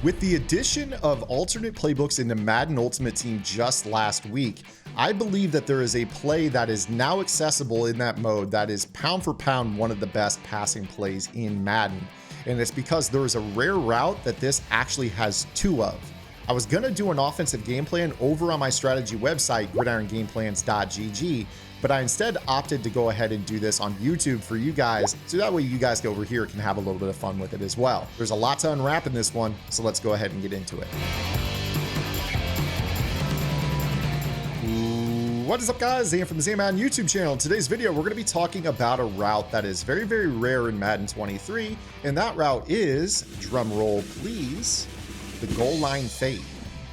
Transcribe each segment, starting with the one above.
With the addition of alternate playbooks into Madden Ultimate Team just last week, I believe that there is a play that is now accessible in that mode that is pound for pound one of the best passing plays in Madden. And it's because there is a rare route that this actually has two of. I was going to do an offensive game plan over on my strategy website, gridirongameplans.gg, but I instead opted to go ahead and do this on YouTube for you guys, so that way you guys over here can have a little bit of fun with it as well. There's a lot to unwrap in this one, so let's go ahead and get into it. What is up, guys? Zan from the Zan Madden YouTube channel. In today's video, we're going to be talking about a route that is very, very rare in Madden 23, and that route is, drum roll please, the goal line fade.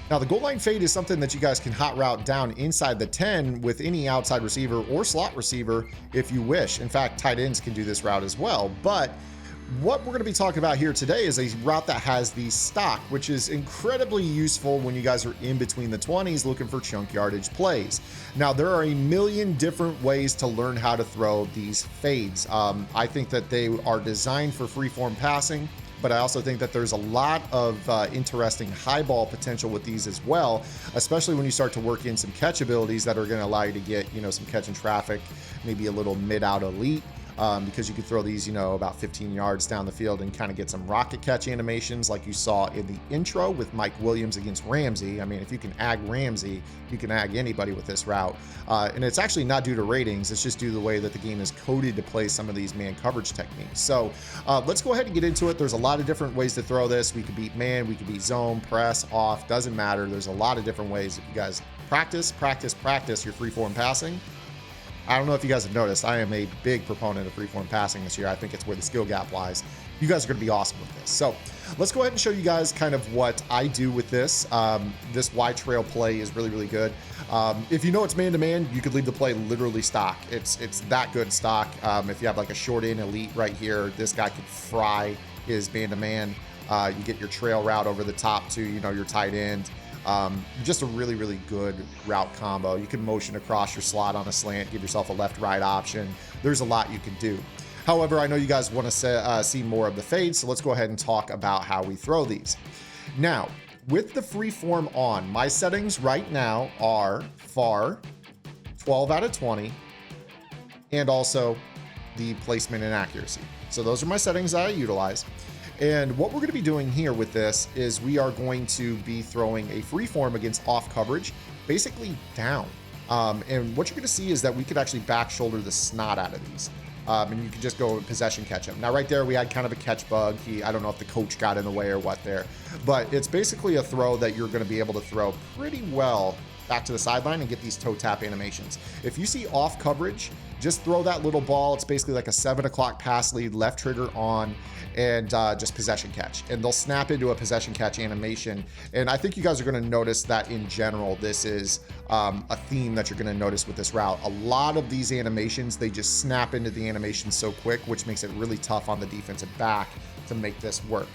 Now, the goal line fade is something that you guys can hot route down inside the 10 with any outside receiver or slot receiver if you wish. In fact, tight ends can do this route as well. But what we're going to be talking about here today is a route that has the stock, which is incredibly useful when you guys are in between the 20s looking for chunk yardage plays. Now, there are a million different ways to learn how to throw these fades. I think that they are designed for freeform passing, but I also think that there's a lot of interesting high ball potential with these as well, especially when you start to work in some catch abilities that are going to allow you to get, some catch and traffic, maybe a little mid-out elite. Because you could throw these, about 15 yards down the field and kind of get some rocket catch animations like you saw in the intro with Mike Williams against Ramsey. I mean, if you can ag Ramsey, you can ag anybody with this route. And it's actually not due to ratings. It's just due to the way that the game is coded to play some of these man coverage techniques. So let's go ahead and get into it. There's a lot of different ways to throw this. We could beat man, we could beat zone, press, off, doesn't matter. There's a lot of different ways. If you guys practice your freeform passing. I don't know if you guys have noticed, I am a big proponent of freeform passing this year. I think it's where the skill gap lies. You guys are going to be awesome with this. So let's go ahead and show you guys kind of what I do with this. This Y trail play is really, really good. If you know it's man-to-man, you could leave the play literally stock. It's that good stock. If you have like a short in elite right here, this guy could fry his man-to-man. You get your trail route over the top to, your tight end. Just a really, really good route combo. You can motion across your slot on a slant, give yourself a left-right option. There's a lot you can do. However, I know you guys want to see more of the fades, so let's go ahead and talk about how we throw these. Now, with the freeform on, my settings right now are far, 12 out of 20, and also the placement and accuracy. So those are my settings that I utilize. And what we're going to be doing here with this is we are going to be throwing a freeform against off coverage, basically down. And what you're going to see is that we could actually back shoulder the snot out of these. And you can just go possession catch him. Now right there, we had kind of a catch bug. I don't know if the coach got in the way or what there, but it's basically a throw that you're going to be able to throw pretty well back to the sideline and get these toe tap animations. If you see off coverage, just throw that little ball. It's basically like a 7 o'clock pass lead, left trigger on, and just possession catch. And they'll snap into a possession catch animation. And I think you guys are going to notice that in general, this is a theme that you're going to notice with this route. A lot of these animations, they just snap into the animation so quick, which makes it really tough on the defensive back to make this work.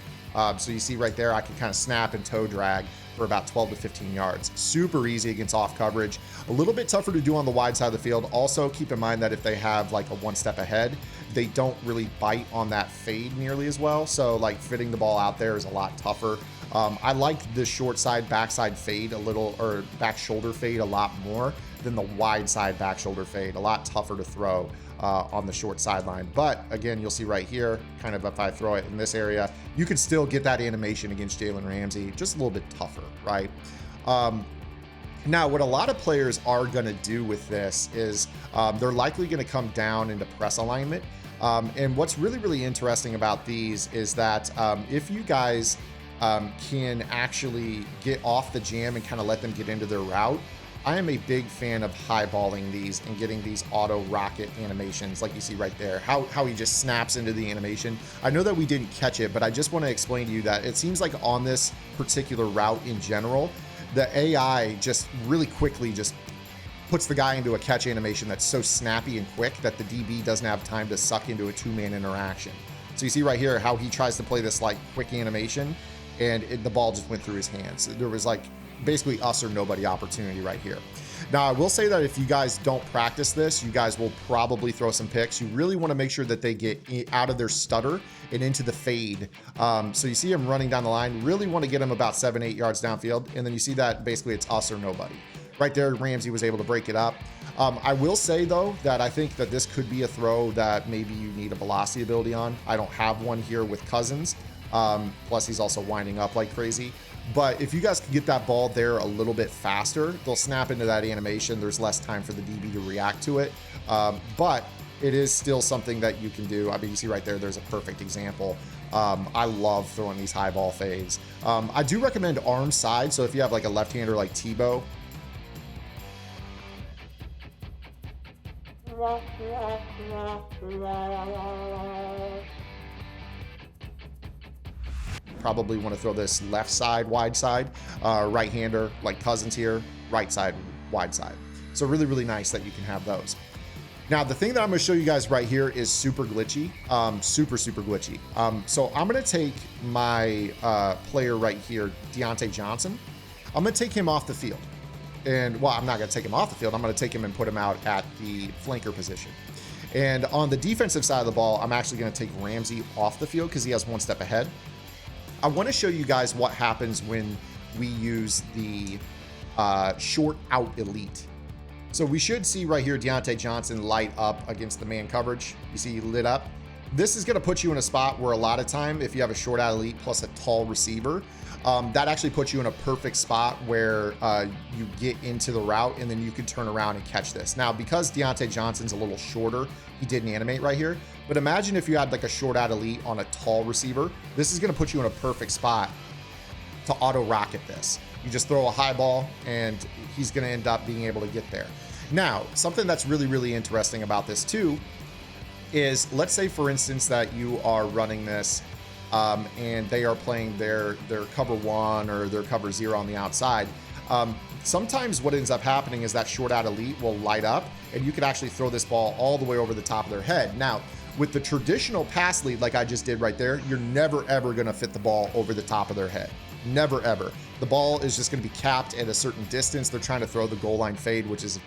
So you see right there, I can kind of snap and toe drag for about 12 to 15 yards. Super easy against off coverage. A little bit tougher to do on the wide side of the field. Also, keep in mind that if they have like a one step ahead, they don't really bite on that fade nearly as well. So like fitting the ball out there is a lot tougher. I like the short side backside fade a little, or back shoulder fade a lot more than the wide side back shoulder fade. A lot tougher to throw on the short sideline. But again, you'll see right here, kind of if I throw it in this area, you can still get that animation against Jalen Ramsey, just a little bit tougher, right? Now, what a lot of players are going to do with this is they're likely going to come down into press alignment. And what's really, really interesting about these is that if you guys can actually get off the jam and kind of let them get into their route, I am a big fan of highballing these and getting these auto rocket animations like you see right there, how he just snaps into the animation. I know that we didn't catch it, but I just want to explain to you that it seems like on this particular route in general, the AI just really quickly just puts the guy into a catch animation that's so snappy and quick that the DB doesn't have time to suck into a two-man interaction. So you see right here how he tries to play this like quick animation, and the ball just went through his hands. There was like basically us or nobody opportunity right here. Now, I will say that if you guys don't practice this, you guys will probably throw some picks. You really want to make sure that they get out of their stutter and into the fade. So you see him running down the line, really want to get him about 7-8 yards downfield. And then you see that basically it's us or nobody. Right there, Ramsey was able to break it up. I will say, though, that I think that this could be a throw that maybe you need a velocity ability on. I don't have one here with Cousins. Plus, he's also winding up like crazy. But if you guys can get that ball there a little bit faster, they'll snap into that animation. There's less time for the DB to react to it. But it is still something that you can do. I mean, you see right there, there's a perfect example. I love throwing these high ball fades. I do recommend arm side. So if you have like a left-hander like Tebow, probably want to throw this left side, wide side, right-hander like Cousins here, right side, wide side. So really, really nice that you can have those. Now, the thing that I'm going to show you guys right here is super glitchy, super glitchy. So I'm going to take my player right here, Deontay Johnson. I'm going to take him off the field. And, well, I'm not going to take him off the field. I'm going to take him and put him out at the flanker position. And on the defensive side of the ball, I'm actually going to take Ramsey off the field because he has one step ahead. I want to show you guys what happens when we use the short out elite. So we should see right here Deontay Johnson light up against the man coverage. You see he lit up. This is going to put you in a spot where a lot of time, if you have a short out elite plus a tall receiver, that actually puts you in a perfect spot where you get into the route and then you can turn around and catch this. Now, because Deontay Johnson's a little shorter, he didn't animate right here. But imagine if you had like a short out elite on a tall receiver. This is going to put you in a perfect spot to auto rocket this. You just throw a high ball and he's going to end up being able to get there. Now, something that's really, really interesting about this too is, let's say for instance that you are running this and they are playing their cover one or their cover zero on the outside. Sometimes what ends up happening is that short out elite will light up and you could actually throw this ball all the way over the top of their head. Now, with the traditional pass lead, like I just did right there, you're never, ever going to fit the ball over the top of their head. Never, ever. The ball is just going to be capped at a certain distance. They're trying to throw the goal line fade, which is,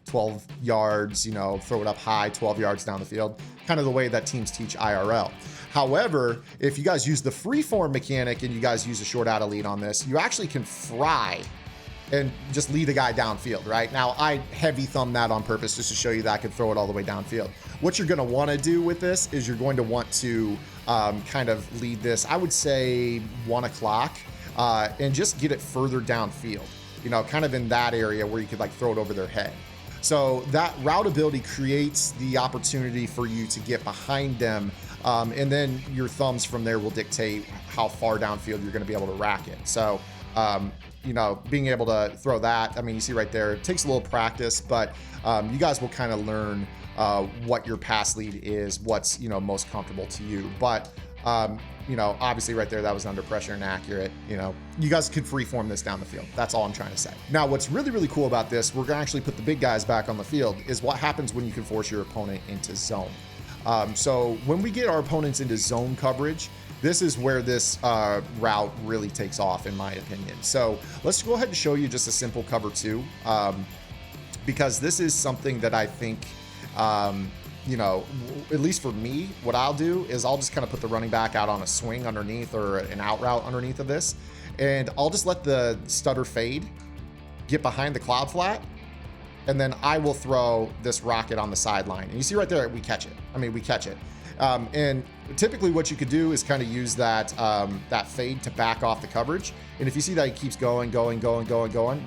12 yards, throw it up high, 12 yards down the field, kind of the way that teams teach IRL. However, if you guys use the freeform mechanic and you guys use a short out elite on this, you actually can fry and just lead a guy downfield, right? Now, I heavy thumb that on purpose just to show you that I can throw it all the way downfield. What you're gonna wanna do with this is you're going to want to kind of lead this, I would say 1 o'clock, and just get it further downfield, kind of in that area where you could like throw it over their head. So that route ability creates the opportunity for you to get behind them, and then your thumbs from there will dictate how far downfield you're gonna be able to rack it. So, being able to throw that, I mean, you see right there, it takes a little practice, but you guys will kind of learn what your pass lead is, what's, most comfortable to you. But, obviously right there, that was under pressure and accurate. You guys could freeform this down the field. That's all I'm trying to say. Now, what's really, really cool about this, we're going to actually put the big guys back on the field, is what happens when you can force your opponent into zone. So when we get our opponents into zone coverage, this is where this route really takes off, in my opinion. So let's go ahead and show you just a simple cover two, because this is something that I think, at least for me, what I'll do is I'll just kind of put the running back out on a swing underneath or an out route underneath of this, and I'll just let the stutter fade, get behind the cloud flat, and then I will throw this rocket on the sideline. And you see right there, we catch it. I mean, we catch it. And typically what you could do is kind of use that that fade to back off the coverage. And if you see that he keeps going,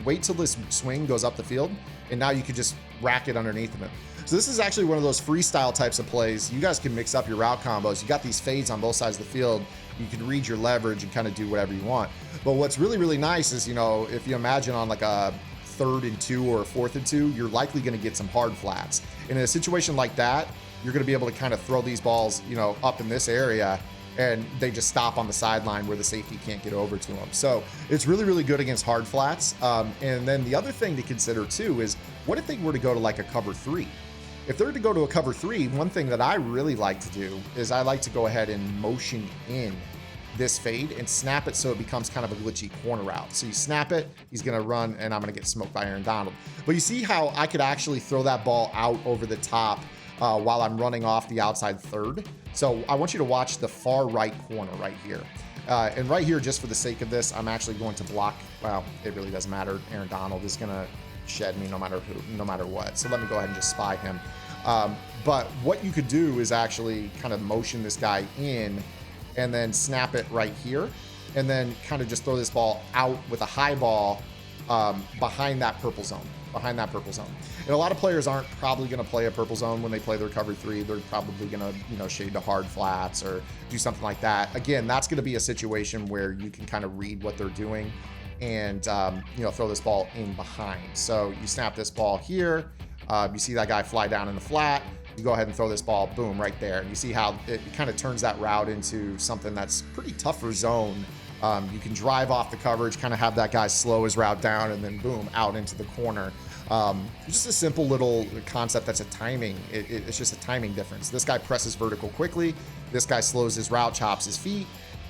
wait till this swing goes up the field, and now you could just rack it underneath him. So this is actually one of those freestyle types of plays. You guys can mix up your route combos. You got these fades on both sides of the field. You can read your leverage and kind of do whatever you want. But what's really, really nice is, if you imagine on like a 3rd and 2 or a 4th and 2, you're likely going to get some hard flats. And in a situation like that, you're going to be able to kind of throw these balls, up in this area, and they just stop on the sideline where the safety can't get over to them. So it's really, really good against hard flats. And then the other thing to consider too is, what if they were to go to like a cover 3? If they're to go to a cover 3, one thing that I really like to do is I like to go ahead and motion in this fade and snap it so it becomes kind of a glitchy corner route. So you snap it, he's going to run, and I'm going to get smoked by Aaron Donald. But you see how I could actually throw that ball out over the top while I'm running off the outside third. So I want you to watch the far right corner right here. And right here, just for the sake of this, I'm actually going to block. Well, it really doesn't matter. Aaron Donald is going to shed me no matter who, no matter what. So let me go ahead and just spy him. But what you could do is actually kind of motion this guy in and then snap it right here, and then kind of just throw this ball out with a high ball behind that purple zone. And a lot of players aren't probably going to play a purple zone when they play their cover 3. They're probably going to, you know, shade to hard flats or do something like that. Again, that's going to be a situation where you can kind of read what they're doing and, you know, throw this ball in behind. So you snap this ball here. You see that guy fly down in the flat. You go ahead and throw this ball, boom, right there. And you see how it kind of turns that route into something that's pretty tougher zone. You can drive off the coverage, kind of have that guy slow his route down, and then boom, out into the corner. Just a simple little concept that's a timing. It's just a timing difference. This guy presses vertical quickly. This guy slows his route, chops his feet,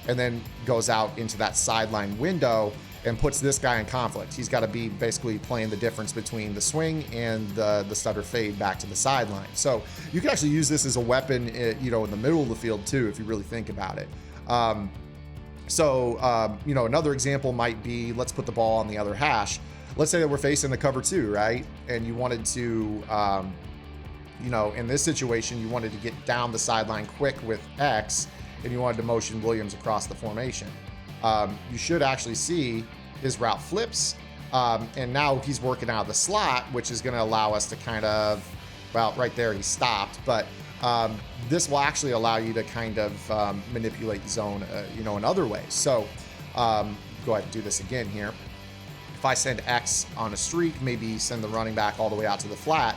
and then goes out into that sideline window and puts this guy in conflict. He's got to be basically playing the difference between the swing and the stutter fade back to the sideline. So you can actually use this as a weapon, you know, in the middle of the field too, if you really think about it. You know, another example might be, let's put the ball on the other hash. Let's say that we're facing the cover 2, right? And you wanted to, you know, in this situation, you wanted to get down the sideline quick with X, and you wanted to motion Williams across the formation. You should actually see his route flips, and now he's working out of the slot, which is going to allow us to kind of, well, right there he stopped, but this will actually allow you to kind of manipulate the zone, you know, in other ways. So go ahead and do this again here. If I send X on a streak, maybe send the running back all the way out to the flat,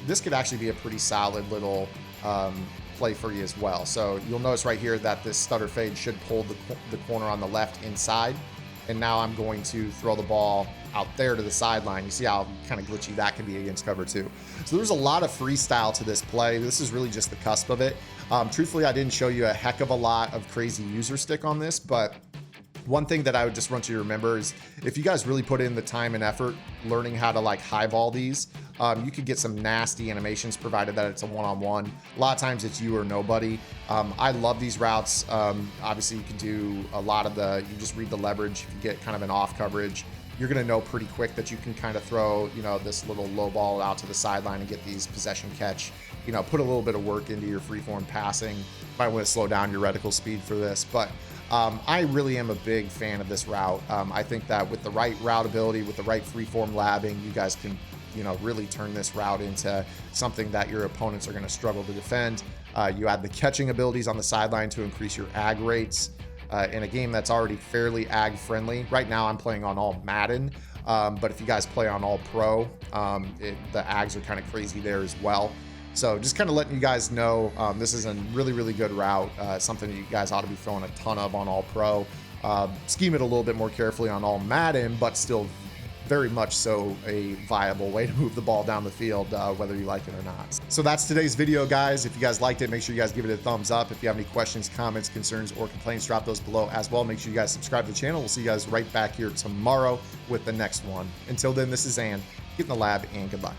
this could actually be a pretty solid little play for you as well. So you'll notice right here that this stutter fade should pull the corner on the left inside. And now I'm going to throw the ball out there to the sideline. You see how kind of glitchy that can be against cover 2. So there's a lot of freestyle to this play. This is really just the cusp of it. Truthfully, I didn't show you a heck of a lot of crazy user stick on this, but one thing that I would just want you to remember is if you guys really put in the time and effort learning how to like highball these, you could get some nasty animations provided that it's a one-on-one. A lot of times it's you or nobody. I love these routes. Obviously you can do a lot of you just read the leverage. If you get kind of an off coverage, you're going to know pretty quick that you can kind of throw, you know, this little low ball out to the sideline and get these possession catch, you know, put a little bit of work into your freeform passing. Might want to slow down your reticle speed for this, but I really am a big fan of this route. I think that with the right route ability, with the right freeform labbing, you guys can, you know, really turn this route into something that your opponents are going to struggle to defend. You add the catching abilities on the sideline to increase your ag rates in a game that's already fairly ag friendly. Right now I'm playing on all Madden, but if you guys play on all pro, the ags are kind of crazy there as well. So just kind of letting you guys know, this is a really, really good route, something that you guys ought to be throwing a ton of on all pro. Scheme it a little bit more carefully on all Madden, but still very much so a viable way to move the ball down the field, whether you like it or not. So that's today's video, guys. If you guys liked it, make sure you guys give it a thumbs up. If you have any questions, comments, concerns, or complaints, drop those below as well. Make sure you guys subscribe to the channel. We'll see you guys right back here tomorrow with the next one. Until then, this is Ann. Get in the lab and good luck.